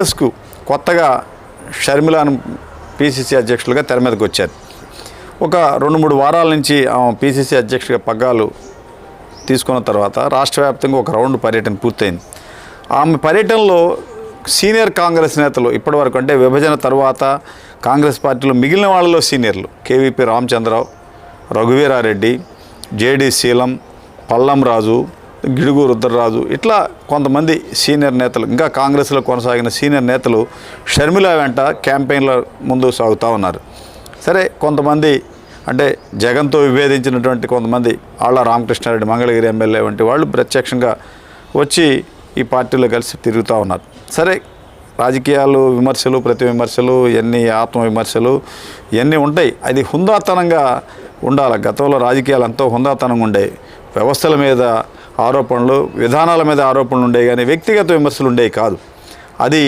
కాంగ్రెస్కు కొత్తగా షర్మిలాను పీసీసీ అధ్యక్షులుగా తెర మీదకి వచ్చారు. ఒక 2-3 వారాల నుంచి ఆమె పీసీసీ అధ్యక్షుడిగా పగ్గాలు తీసుకున్న తర్వాత రాష్ట్ర వ్యాప్తంగా ఒక రౌండ్ పర్యటన పూర్తయింది. ఆమె పర్యటనలో సీనియర్ కాంగ్రెస్ నేతలు ఇప్పటివరకు అంటే విభజన తర్వాత కాంగ్రెస్ పార్టీలో మిగిలిన వాళ్ళలో సీనియర్లు కేవీపీ రామచంద్రరావు, రఘువీరారెడ్డి, జేడీ శీలం, పల్లం రాజు, గిడుగు రుద్రరాజు ఇట్లా కొంతమంది సీనియర్ నేతలు ఇంకా కాంగ్రెస్లో కొనసాగిన సీనియర్ నేతలు షర్మిల వెంట క్యాంపెయిన్ల ముందు సాగుతూ ఉన్నారు. సరే, కొంతమంది అంటే జగన్తో విభేదించినటువంటి కొంతమంది ఆళ్ల రామకృష్ణారెడ్డి, మంగళగిరి ఎమ్మెల్యే వంటి వాళ్ళు ప్రత్యక్షంగా వచ్చి ఈ పార్టీలో కలిసి తిరుగుతూ ఉన్నారు. సరే, రాజకీయాలు విమర్శలు, ప్రతి విమర్శలు, ఎన్ని ఆత్మవిమర్శలు ఇవన్నీ ఉంటాయి. అది హుందాతనంగా ఉండాలి. గతంలో రాజకీయాలు ఎంతో హుందాతనంగా ఉండేవి. వ్యవస్థల మీద ఆరోపణలు, విధానాల మీద ఆరోపణలు ఉండేవి, కానీ వ్యక్తిగత విమర్శలు ఉండేవి కాదు. అది